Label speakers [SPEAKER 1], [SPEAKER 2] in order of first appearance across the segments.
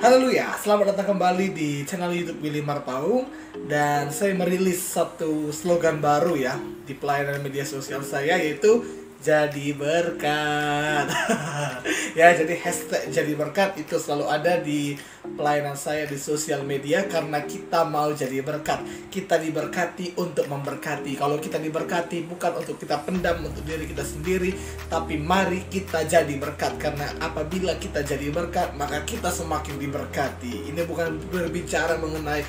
[SPEAKER 1] Haleluya, selamat datang kembali di channel YouTube Willy Marpaung. Dan saya merilis satu slogan baru ya di pelayanan media sosial saya, yaitu jadi berkat. Ya, jadi hashtag jadi berkat itu selalu ada di pelayanan saya di sosial media, karena kita mau jadi berkat. Kita diberkati untuk memberkati. Kalau kita diberkati bukan untuk kita pendam untuk diri kita sendiri, tapi mari kita jadi berkat. Karena apabila kita jadi berkat, maka kita semakin diberkati. Ini bukan berbicara mengenai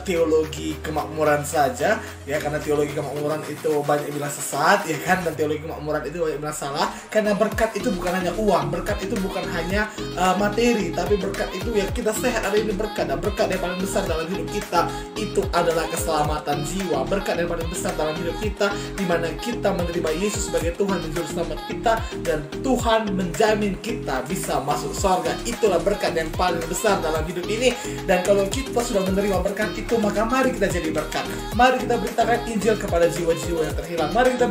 [SPEAKER 1] teologi kemakmuran saja ya, karena teologi kemakmuran itu banyak bilang sesat ya kan, dan teologi kemakmuran itu banyak bilang salah. Karena berkat itu bukan hanya uang, berkat itu bukan hanya materi, tapi berkat itu ya kita sehat, ada ini berkat. Dan berkat yang paling besar dalam hidup kita itu adalah keselamatan jiwa. Berkat yang paling besar dalam hidup kita di mana kita menerima Yesus sebagai Tuhan dan Juru Selamat kita, dan Tuhan menjamin kita bisa masuk surga. Itulah berkat yang paling besar dalam hidup ini. Dan kalau kita sudah menerima berkat itu, maka mari kita jadi berkat. Mari kita beritakan Injil kepada jiwa-jiwa yang terhilang. Mari kita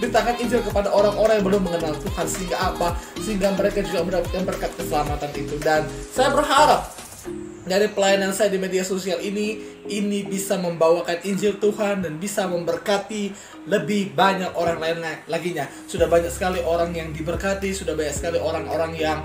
[SPEAKER 1] beritakan Injil kepada orang-orang yang belum mengenal Tuhan, sehingga apa? Sehingga mereka juga mendapatkan berkat keselamatan itu. Dan saya berharap dari pelayanan saya di media sosial ini bisa membawakan Injil Tuhan dan bisa memberkati lebih banyak orang lain laginya. Sudah banyak sekali orang yang diberkati, sudah banyak sekali orang-orang yang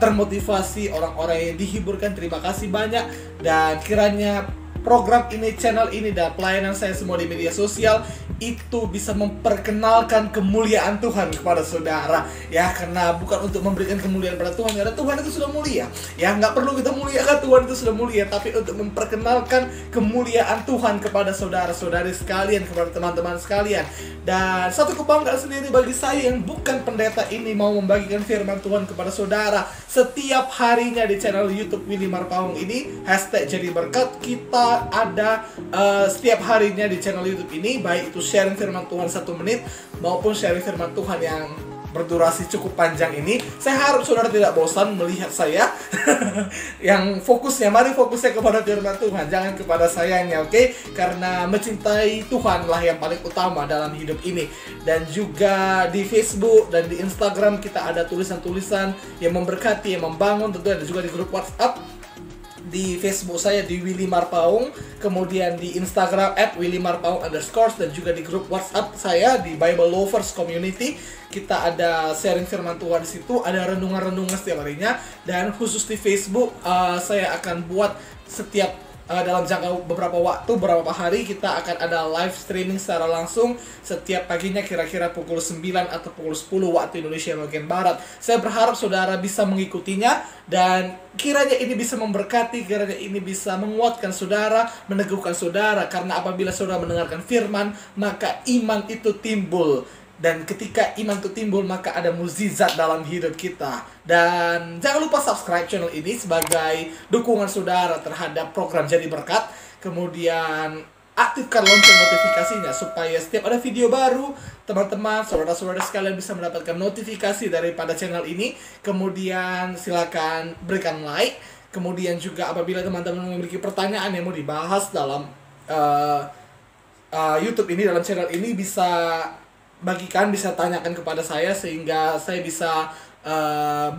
[SPEAKER 1] termotivasi, orang-orang yang dihiburkan. Terima kasih banyak. Dan kiranya program ini, channel ini, dan pelayanan saya semua di media sosial itu bisa memperkenalkan kemuliaan Tuhan kepada saudara ya, karena bukan untuk memberikan kemuliaan pada Tuhan, karena Tuhan itu sudah mulia ya, nggak perlu kita muliakan, Tuhan itu sudah mulia, tapi untuk memperkenalkan kemuliaan Tuhan kepada saudara-saudari sekalian, kepada teman-teman sekalian. Dan satu kebanggaan sendiri bagi saya yang bukan pendeta ini mau membagikan firman Tuhan kepada saudara setiap harinya di channel YouTube Willy Marpaung ini, hashtag jadi berkat. Kita ada setiap harinya di channel YouTube ini, baik itu sharing firman Tuhan 1 menit maupun sharing firman Tuhan yang berdurasi cukup panjang ini. Saya harap saudara tidak bosan melihat saya yang fokusnya, mari fokusnya kepada firman Tuhan, jangan kepada sayangnya, oke? Karena mencintai Tuhan lah yang paling utama dalam hidup ini. Dan juga di Facebook dan di Instagram kita ada tulisan-tulisan yang memberkati, yang membangun, tentu ada juga di grup WhatsApp. Di Facebook saya di Willy Marpaung, kemudian di Instagram @willymarpaung_, dan juga di grup WhatsApp saya di Bible Lovers Community. Kita ada sharing firman Tuhan di situ, ada renungan-renungan setiap harinya. Dan khusus di Facebook saya akan buat setiap dalam jangka beberapa waktu, beberapa hari, kita akan ada live streaming secara langsung setiap paginya kira-kira pukul 9 atau pukul 10 waktu Indonesia bagian Barat. Saya berharap saudara bisa mengikutinya, dan kiranya ini bisa memberkati, kiranya ini bisa menguatkan saudara, meneguhkan saudara. Karena apabila saudara mendengarkan firman, maka iman itu timbul. Dan ketika iman itu timbul, maka ada mukjizat dalam hidup kita. Dan jangan lupa subscribe channel ini sebagai dukungan saudara terhadap program Jadi Berkat. Kemudian aktifkan lonceng notifikasinya supaya setiap ada video baru, teman-teman, saudara-saudara sekalian bisa mendapatkan notifikasi daripada channel ini. Kemudian silakan berikan like. Kemudian juga apabila teman-teman memiliki pertanyaan yang mau dibahas dalam YouTube ini, dalam channel ini, bisa bisa tanyakan kepada saya, sehingga saya bisa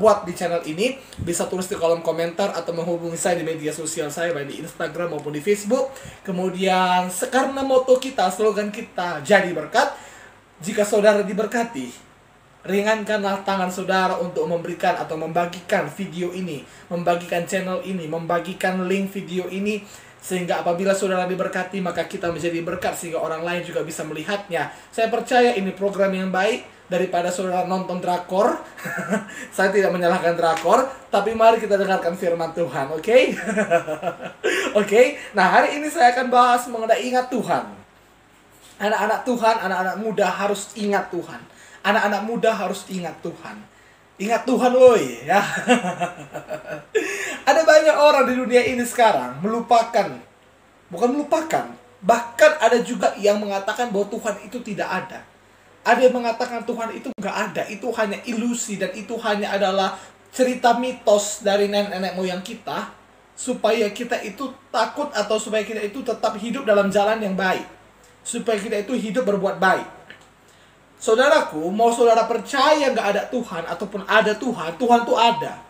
[SPEAKER 1] buat di channel ini. Bisa tulis di kolom komentar atau menghubungi saya di media sosial saya, baik di Instagram maupun di Facebook. Kemudian karena moto kita, slogan kita, jadi berkat. Jika saudara diberkati, ringankanlah tangan saudara untuk memberikan atau membagikan video ini, membagikan channel ini, membagikan link video ini, sehingga apabila saudara diberkati, maka kita menjadi berkat sehingga orang lain juga bisa melihatnya. Saya percaya ini program yang baik daripada saudara nonton drakor. Saya tidak menyalahkan drakor, tapi mari kita dengarkan firman Tuhan, oke? Oke? Nah, hari ini saya akan bahas mengenai ingat Tuhan. Anak-anak Tuhan, anak-anak muda harus ingat Tuhan. Anak-anak muda harus ingat Tuhan. Ingat Tuhan, woi, ya. Ada banyak orang di dunia ini sekarang bukan melupakan, bahkan ada juga yang mengatakan bahwa Tuhan itu tidak ada. Ada yang mengatakan Tuhan itu nggak ada, itu hanya ilusi, dan itu hanya adalah cerita mitos dari nenek-nenek moyang kita, supaya kita itu takut, atau supaya kita itu tetap hidup dalam jalan yang baik, supaya kita itu hidup berbuat baik. Saudaraku, mau saudara percaya nggak ada Tuhan ataupun ada Tuhan, Tuhan itu ada.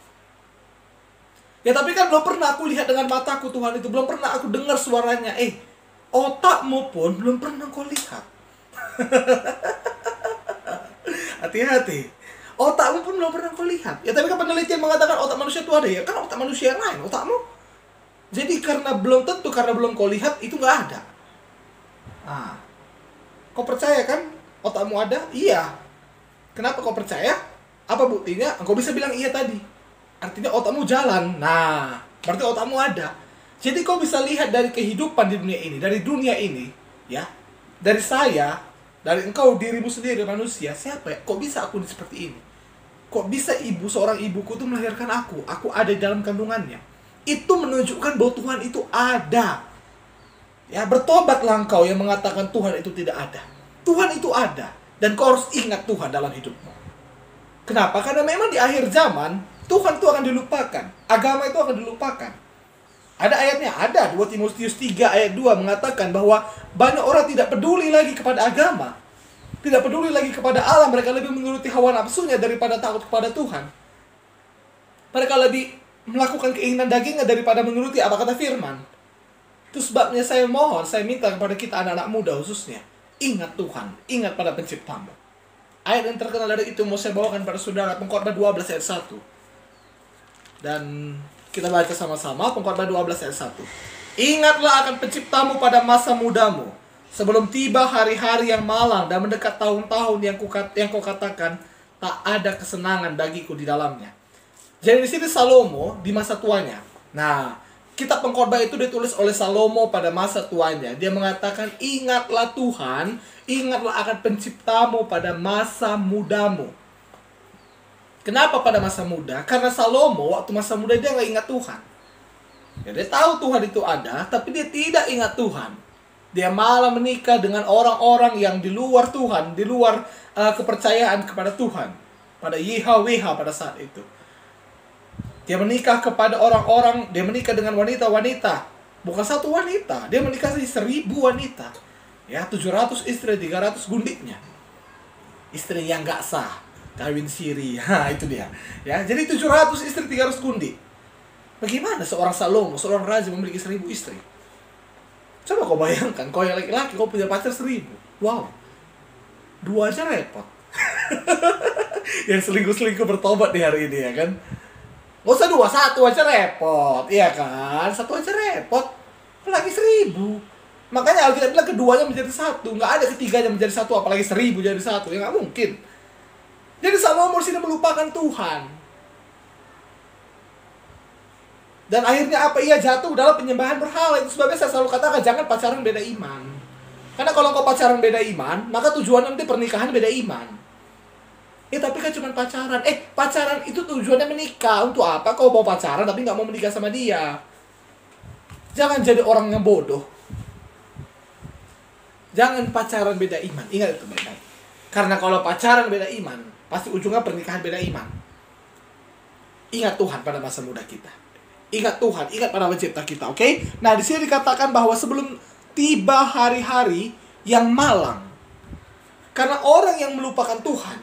[SPEAKER 1] Ya tapi kan belum pernah aku lihat dengan mataku Tuhan itu. Belum pernah aku dengar suaranya. Otakmu pun belum pernah kau lihat. Hati-hati. Otakmu pun belum pernah kau lihat. Ya tapi kan penelitian mengatakan otak manusia itu ada ya. Kan otak manusia yang lain, otakmu. Jadi karena belum tentu, karena belum kau lihat, itu nggak ada. Kau percaya kan otakmu ada? Iya. Kenapa kau percaya? Apa buktinya? Kau bisa bilang iya tadi. Artinya otakmu jalan. Nah, berarti otakmu ada. Jadi kau bisa lihat dari kehidupan di dunia ini, dari dunia ini, ya, dari saya, dari engkau, dirimu sendiri, manusia, siapa ya? Kok bisa aku seperti ini? Kok bisa seorang ibuku tuh melahirkan aku? Aku ada di dalam kandungannya. Itu menunjukkan bahwa Tuhan itu ada. Ya, bertobatlah engkau yang mengatakan Tuhan itu tidak ada. Tuhan itu ada. Dan kau harus ingat Tuhan dalam hidupmu. Kenapa? Karena memang di akhir zaman, Tuhan itu akan dilupakan. Agama itu akan dilupakan. Ada ayatnya, ada. 2 Timotius 3 ayat 2 mengatakan bahwa banyak orang tidak peduli lagi kepada agama. Tidak peduli lagi kepada Allah. Mereka lebih menuruti hawa nafsunya daripada takut kepada Tuhan. Mereka lebih melakukan keinginan dagingnya daripada menuruti apa kata firman. Itu sebabnya saya mohon, saya minta kepada kita anak-anak muda khususnya. Ingat Tuhan, ingat pada penciptamu. Ayat yang terkenal dari itu mau saya bawakan pada saudara, Pengkhotbah 12 ayat 1. Dan kita baca sama-sama Pengkhotbah 12 ayat 1. Ingatlah akan penciptamu pada masa mudamu, sebelum tiba hari-hari yang malang dan mendekat tahun-tahun yang kau katakan, tak ada kesenangan bagiku di dalamnya. Jadi di sini Salomo di masa tuanya. Nah, kitab Pengkhotbah itu ditulis oleh Salomo pada masa tuanya. Dia mengatakan, ingatlah Tuhan, ingatlah akan penciptamu pada masa mudamu. Kenapa pada masa muda? Karena Salomo waktu masa muda dia nggak ingat Tuhan. Ya, dia tahu Tuhan itu ada, tapi dia tidak ingat Tuhan. Dia malah menikah dengan orang-orang yang di luar Tuhan, di luar kepercayaan kepada Tuhan. Pada YHWH pada saat itu. Dia menikah kepada orang-orang, dia menikah dengan wanita-wanita. Bukan satu wanita, dia menikah 1000 wanita. Ya, 700 istri, 300 gundiknya. Istri yang nggak sah. Kawin siri, itu dia. Ya, jadi 700 istri, 300 gundik. Bagaimana seorang Salomo, seorang raja memiliki 1000 istri? Coba kau bayangkan, kau yang laki-laki, kau punya pacar 1000. Wow, 2 aja repot. Yang selingkuh-selingkuh bertobat di hari ini, ya kan? Gak usah 2, 1 aja repot, iya kan? 1 aja repot, apalagi 1000. Makanya Alkitab bilang keduanya menjadi 1. Nggak ada ketiganya menjadi 1, apalagi 1000 jadi 1. Ya nggak mungkin. Jadi Salomo sini melupakan Tuhan. Dan akhirnya apa? Ia jatuh dalam penyembahan berhala. Itu sebabnya saya selalu katakan, jangan pacaran beda iman. Karena kalau kau pacaran beda iman, maka tujuannya nanti pernikahan beda iman. Tapi kan cuma pacaran. Pacaran itu tujuannya menikah. Untuk apa kau mau pacaran tapi nggak mau menikah sama dia? Jangan jadi orang yang bodoh. Jangan pacaran beda iman. Ingat itu baik-baik. Karena kalau pacaran beda iman, pasti ujungnya pernikahan beda iman. Ingat Tuhan pada masa muda kita. Ingat Tuhan, ingat pada pencipta kita, oke? Nah, di sini dikatakan bahwa sebelum tiba hari-hari yang malang. Karena orang yang melupakan Tuhan,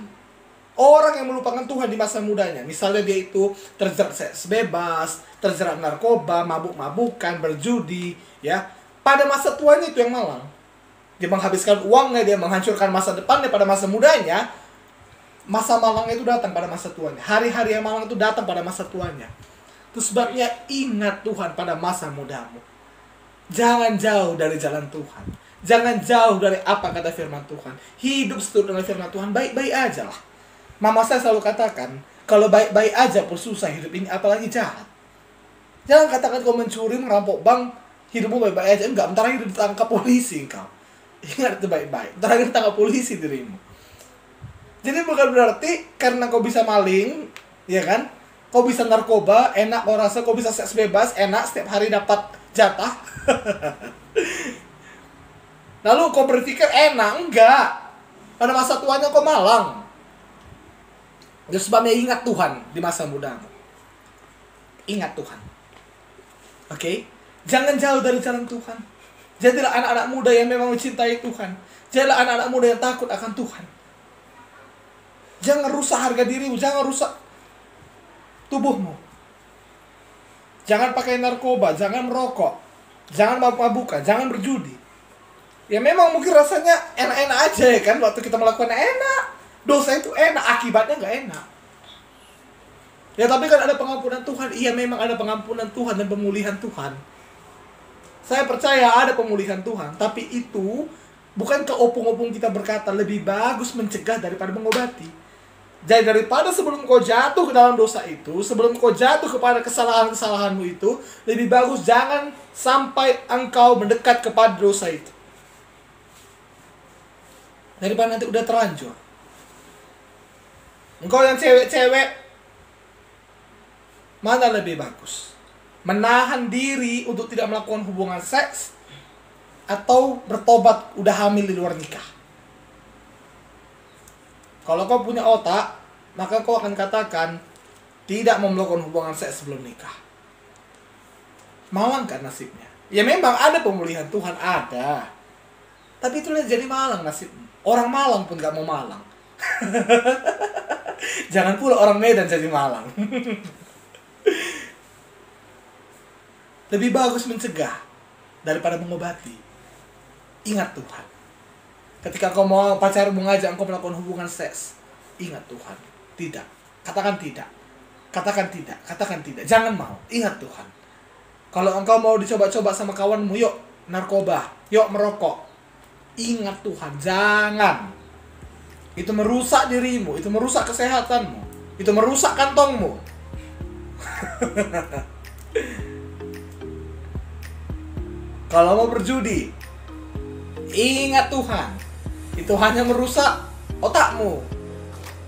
[SPEAKER 1] orang yang melupakan Tuhan di masa mudanya, misalnya dia itu terjerat seks bebas, terjerat narkoba, mabuk-mabukan, berjudi, ya. Pada masa tuanya itu yang malang. Dia menghabiskan uangnya, dia menghancurkan masa depannya pada masa mudanya. Masa malangnya itu datang pada masa tuanya. Hari-hari yang malang itu datang pada masa tuanya. Itu sebabnya ingat Tuhan pada masa mudamu. Jangan jauh dari jalan Tuhan. Jangan jauh dari apa kata firman Tuhan. Hidup seturut dengan firman Tuhan, baik-baik aja lah. Mama saya selalu katakan, kalau baik-baik aja pun susah hidup ini, apalagi jahat. Jangan katakan kau mencuri, merampok bank, hidupmu baik-baik aja. Enggak, bentar lagi ditangkap polisi engkau. Ingat itu baik-baik. Bentar lagi ditangkap polisi dirimu. Jadi bukan berarti karena kau bisa maling, ya kan? Kau bisa narkoba, enak kau rasa, kau bisa seks bebas, enak, setiap hari dapat jatah. Lalu kau berpikir enak, enggak. Pada masa tuanya kau malang. Jadi sebabnya ingat Tuhan di masa mudamu. Ingat Tuhan. Oke? Jangan jauh dari jalan Tuhan. Jadilah anak-anak muda yang memang mencintai Tuhan. Jadilah anak-anak muda yang takut akan Tuhan. Jangan rusak harga dirimu, jangan rusak tubuhmu. jangan pakai narkoba, jangan merokok, jangan mabuk-mabukan, jangan berjudi. Ya memang mungkin rasanya enak-enak aja ya kan, waktu kita melakukan enak. Dosa itu enak, akibatnya nggak enak. Ya tapi kan ada pengampunan Tuhan. Iya memang ada pengampunan Tuhan dan pemulihan Tuhan. Saya percaya ada pemulihan Tuhan. Tapi itu bukan keopung-opung kita berkata lebih bagus mencegah daripada mengobati. Jadi daripada sebelum kau jatuh ke dalam dosa itu, sebelum kau jatuh kepada kesalahan-kesalahanmu itu, lebih bagus jangan sampai engkau mendekat kepada dosa itu. Daripada nanti udah terlanjur. Engkau yang cewek-cewek, mana lebih bagus? Menahan diri untuk tidak melakukan hubungan seks atau bertobat udah hamil di luar nikah? Kalau kau punya otak, maka kau akan katakan tidak mau melakukan hubungan seks sebelum nikah. Malang kan nasibnya? Ya memang ada pemulihan Tuhan, ada. Tapi itulah jadi malang nasibnya. Orang Malang pun gak mau malang. Jangan pula orang Medan jadi malang. Lebih bagus mencegah daripada mengobati. Ingat Tuhan. Ketika kau mau pacarmu ngajak engkau melakukan hubungan seks, ingat Tuhan. Tidak. Katakan tidak. Katakan tidak. Katakan tidak. Jangan mau. Ingat Tuhan. Kalau engkau mau dicoba-coba sama kawanmu, yuk narkoba, yuk merokok. Ingat Tuhan. Jangan. Itu merusak dirimu. Itu merusak kesehatanmu. Itu merusak kantongmu. Kalau mau berjudi, ingat Tuhan. Itu hanya merusak otakmu.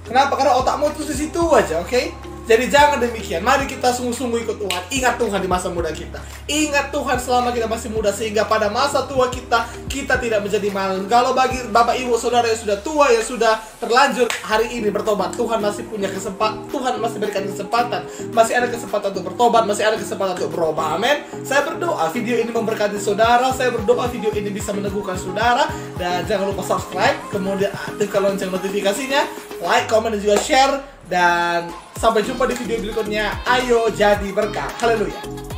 [SPEAKER 1] Kenapa? Karena otakmu itu di situ aja, oke? Jadi jangan demikian. Mari kita sungguh-sungguh ikut Tuhan. Ingat Tuhan di masa muda kita. Ingat Tuhan selama kita masih muda, sehingga pada masa tua kita tidak menjadi malang. Kalau bagi bapak ibu saudara yang sudah tua, yang sudah terlanjur hari ini bertobat, Tuhan masih punya kesempatan. Tuhan masih berikan kesempatan. Masih ada kesempatan untuk bertobat. Masih ada kesempatan untuk berubah. Amin. Saya berdoa video ini memberkati saudara. Saya berdoa video ini bisa meneguhkan saudara. Dan jangan lupa subscribe. Kemudian aktifkan lonceng notifikasinya. Like, comment, dan juga share. Dan sampai jumpa di video berikutnya. Ayo jadi berkah. Haleluya.